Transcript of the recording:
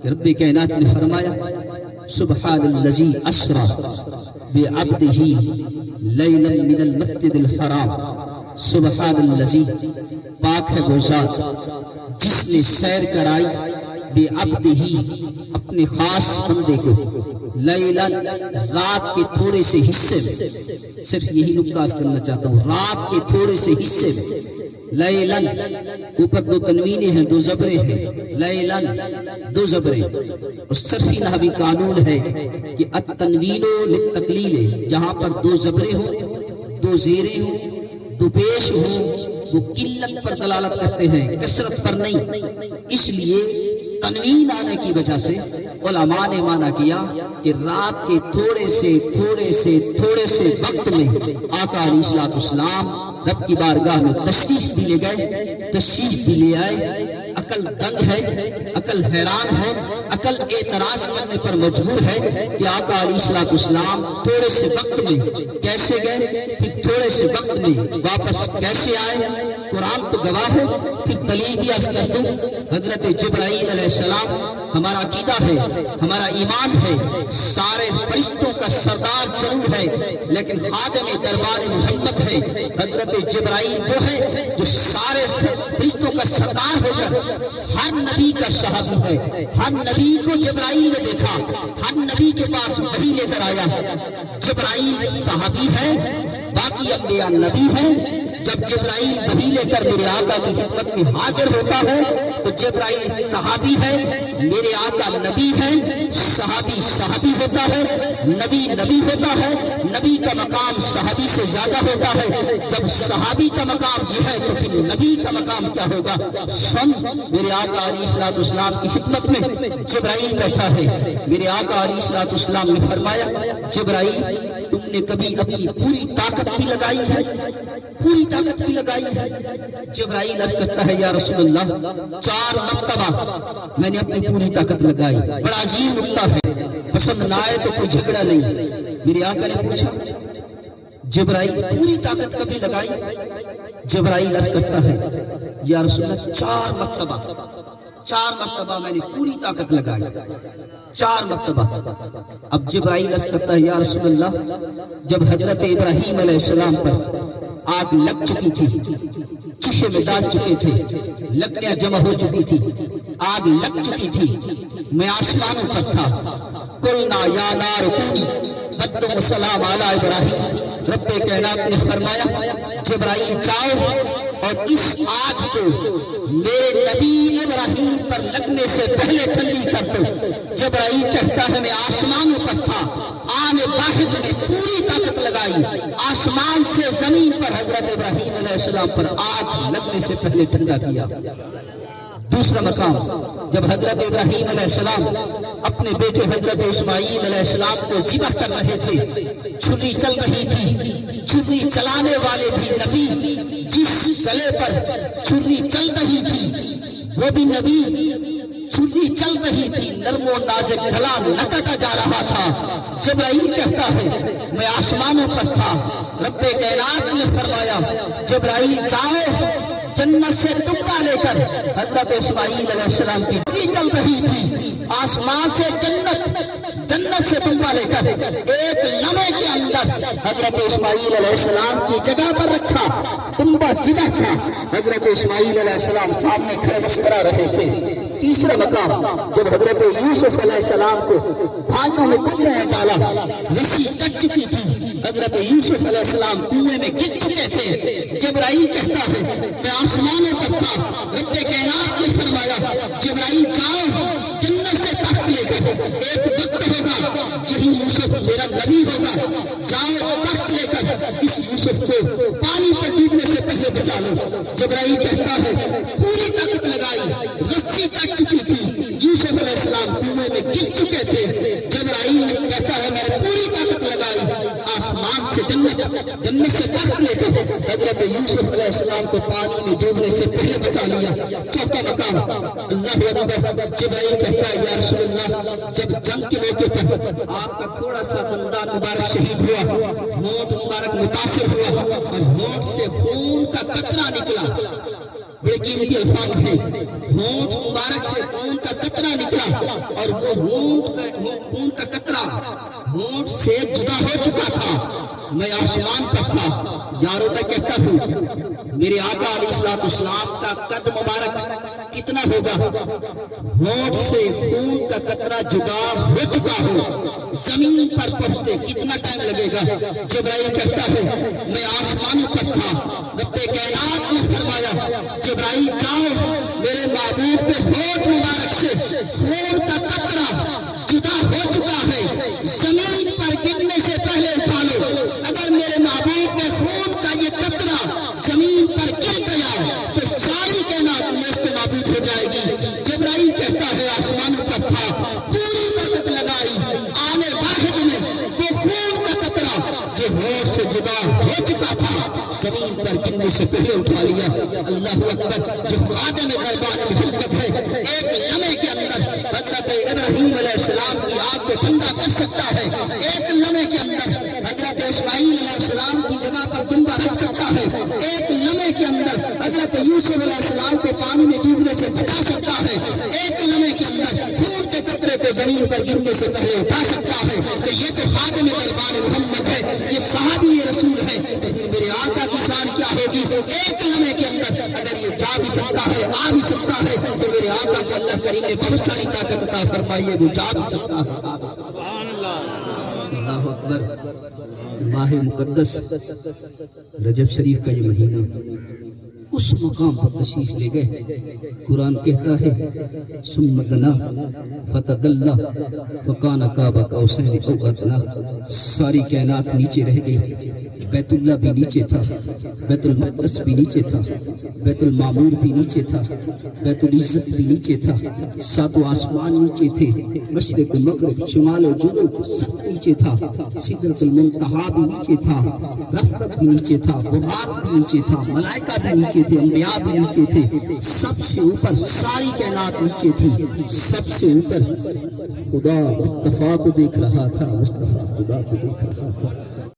رب کائنات نے فرمایا سبحان الذی اسرا بعبدہ لیلا من المسجد الحرام، سبحان الذی، پاک ہے وہ ذات جس نے سیر کرائی بعبدہ، اپنے خاص بندے کو، لیلا، رات کے تھوڑے سے حصے میں، صرف یہی نقطہ کرنا چاہتا ہوں، رات کے تھوڑے سے حصے میں، لیلا، اوپر دو تنوینیں ہیں، دو زبریں ہیں، لیلا، دو زبریں، اور صرفی نحوی قانون ہے کہ التنوین للتقلیل، جہاں پر دو زبریں ہوں، دو زیریں ہوں، دو پیش ہوں، وہ قلت پر دلالت کرتے ہیں، کثرت پر نہیں۔ اس لیے تنوین آنے کی وجہ سے علماء نے مانا کیا کہ رات کے تھوڑے سے وقت میں آقا علیہ الصلوۃ والسلام رب کی بارگاہ میں تشریف بھی لے گئے، تشریف بھی لے آئے۔ عقل دنگ ہے، عقل حیران ہے، عقل اعتراض کرنے پر مجبور ہے کہ آقا علیہ الصلوۃ والسلام تھوڑے سے وقت میں کیسے گئے، پھر تھوڑے سے وقت میں واپس کیسے آئے؟ قرآن تو گواہ ہے، پھر دلیل بھی عرض کر دوں۔ حضرت جبرائیل علیہ السلام، ہمارا عقیدہ ہے، ہمارا ایمان ہے، سارے فرشتوں کا سردار ضرور ہے لیکن خادم دربار محمد ہے۔ حضرت جبرائیل وہ ہے جو سارے فرشتوں کا سردار ہو کر ہر نبی کا صحابی ہے، ہر نبی کو جبرائیل نے دیکھا، ہر نبی کے پاس وحی لے کر آیا۔ جبرائیل صحابی ہے، باقی انبیاء نبی ہیں۔ جب جبرائیل وحی لے کر میرے آقا کی خدمت میں حاضر ہوتا ہے تو جبرائیل صحابی ہے، میرے آقا نبی ہے، صحابی ہوتا ہے، نبی ہوتا ہے۔ نبی کا مقام صحابی سے زیادہ ہوتا ہے۔ جب صحابی کا مقام یہ ہے تو پھر نبی کا مقام کیا ہوگا؟ سن، میرے آقا علیہ الصلوۃ والسلام کی خدمت میں جبرائیل بیٹھا ہے۔ میرے آقا علیہ الصلوۃ والسلام نے فرمایا جبرائیل تم نے کبھی اپنی پوری طاقت بھی لگائی ہے؟ پوری طاقت بھی لگائی ہے؟ جبرائیل عرض کرتا ہے یا رسول اللہ 4 مرتبہ میں نے اپنی پوری طاقت لگائی۔ بڑا عظیم نقطہ ہے، پسند نہ آئے تو کوئی جھگڑا نہیں۔ میرے آقا نے پوچھا جبرائیل پوری طاقت کبھی لگائی؟ جبرائیل عرض کرتا ہے یا رسول اللہ 4 مرتبہ میں نے پوری طاقت لگائی، 4 مرتبہ۔ اب جبرائیل عرض کرتا ہے یا رسول اللہ جب حضرت ابراہیم علیہ السلام پر آگ لگ چکی تھی، چشے میں ڈال چکے تھے، لکڑیاں جمع ہو چکی تھی، آگ لگ چکی تھی، میں آسمانوں پر تھا، قلنا یا نار کونی بردا و سلام علی ابراہیم۔ رب کائنات نے فرمایا جبرائیل جاؤ اور اس آگ کو میرے نبی ابراہیم پر لگنے سے پہلے ٹھنڈی کر دو۔ جبرائیل کہتا ہے میں آسمانوں پر تھا، آن واحد میں پوری طاقت لگائی، آسمان سے زمین پر حضرت ابراہیم علیہ السلام پر آگ لگنے سے پہلے ٹھنڈا کیا۔ دوسرا مقام، جب حضرت ابراہیم علیہ السلام اپنے بیٹے حضرت اسماعیل علیہ السلام کو ذبح کر رہے تھے، چھری چل رہی تھی، چھری چلانے والے بھی نبی، جس گلے پر چھری چل رہی تھی وہ بھی نبی، چھری چل رہی تھی، نرم و نازک گلا نہ کاٹا جا رہا تھا۔ جبرائیل کہتا ہے میں آسمانوں پر تھا، رب کائنات نے فرمایا جبرائیل جاؤ جنت سے تمبا لے کر۔ حضرت اسماعیل علیہ السلام کی چھری چل رہی تھی، آسمان سے جنت سے تمبا لے کر ایک لمحے کے اندر حضرت اسماعیل علیہ السلام کی جگہ پر رکھا، تمبا ذبح تھا، حضرت اسماعیل علیہ السلام سامنے کھڑے مسکرا رہے تھے۔ تیسرا مقام، جب حضرت یوسف علیہ السلام کو بھائیوں میں کنویں میں ڈالا، رسی کٹ چکی تھی، حضرت یوسف علیہ السلام کنویں میں گر چکے تھے۔ جبرائیل کہتا ہے میں آسمانوں پر تھا، رب کائنات نے فرمایا جبرائیل جاؤ جنت سے تخت لے کر، ایک وقت ہوگا یہی یوسف میرا نبی ہوگا، جاؤ تخت لے کر اس یوسف کو پانی پر ڈوبنے سے پہلے بچا لو۔ جبرائیل کہتا ہے پوری طاقت لگائی، رسی کٹ چکی تھی، یوسف علیہ السلام کنویں میں گر چکے تھے۔ جبرائیل کہتا ہے میں نے پوری طاقت لگائی، آسمان سے جنت سے تخت لے کر حضرت یوسف علیہ السلام کو پانی میں ڈوبنے سے پہلے بچا لیا۔ چوتھا مقام، اللہ اکبر، جبرائیل کہتا ہے یا رسول اللہ جب جنگ کے موقع پر آپ کا تھوڑا سا دندان مبارک شہید ہوا، ہونٹ مبارک متاثر ہوا اور ہونٹ سے خون کا قطرہ نکلا، بڑے قیمتی شریف کے الفاظ ہیں، ہونٹ مبارک سے خون کا قطرہ نکلا اور وہ خون کا قطرہ ہونٹ سے جدا ہو چکا تھا، میں آسمان پر تھا۔ یاروں میں کہتا ہوں میرے آقا علیہ الصلوۃ والسلام کا قد مبارک کتنا ہوگا؟ ہونٹ سے خون کا قطرہ جدا ہو چکا ہو، زمین پر پہنچتے کتنا ٹائم لگے گا؟ جبرائیل کہتا ہے میں آسمانوں پر تھا، رب کائنات نے فرمایا جبرائیل جاؤ، میرے محبوب پہ ہونٹ مبارک سے خون کا قطرہ جدا ہو چکا ہے، زمین پر گرنے سے پہلے اٹھا لو۔ اگر میرے محبوب پہ خون کا یہ قطرہ زمین پر گر گیا تو ساری کائنات نیست نابود ہو جائے گی۔ جبرائیل کہتا ہے آسمانوں پر تھا، پوری طاقت لگائی، آنے واحد میں وہ خون کا قطرہ جو ہونٹ سے جدا ہو چکا تھا زمین پر گرنے سے پہلے اٹھا لیا۔ اللہ اکبر، جو خادم دربار محمد ہے ایک لمحے کے اندر حضرت ابراہیم علیہ السلام کی آگ کو ٹھنڈا کر سکتا ہے، ایک لمحے کے اندر حضرت اسماعیل علیہ السلام کی جگہ پر زندہ رکھ سکتا ہے، ایک لمحے کے اندر حضرت یوسف علیہ السلام کو پانی میں ڈوبنے سے بچا سکتا ہے، ایک لمحے کے اندر خون کے قطرے کو زمین پر گرنے سے پہلے اٹھا سکتا ہے۔ تو یہ تو خادم دربار محمد ہے، یہ صحابی رسول ہے، لیکن میرے آقا کی شان کیا ہوگی؟ ایک لمحے کے اندر اگر یہ جا بھی سکتا ہے، آ بھی سکتا ہے، تو میرے آقا کو اللہ کریم نے بہت ساری طاقت عطا فرمائی ہے، وہ جا بھی سکتا ہے۔ اللہ اکبر۔ ماہ مقدس رجب شریف کا یہ مہینہ اس مقام پر تشریف لے گئے، قرآن کہتا ہے ثم دنا فتدلی فکان قاب قوسین او ادنی، ساری کائنات نیچے رہ گئی، بیت اللہ بھی نیچے تھا، بیت المقدس بھی نیچے تھا، بیت المعمور بھی نیچے تھا، بیت العزت بھی نیچے تھا، ساتوں آسمان نیچے تھے، مشرق مغرب شمال و جنوب سب نیچے تھا، سدرۃ المنتہا بھی نیچے تھا، رفرت بھی نیچے تھا، براق بھی نیچے تھا، ملائکہ بھی نیچے تھے، انبیاء بھی نیچے تھے، سب سے اوپر ساری کائنات نیچے تھی، سب سے اوپر خدا مصطفیٰ کو دیکھ رہا تھا، مصطفیٰ خدا کو دیکھ رہا تھا۔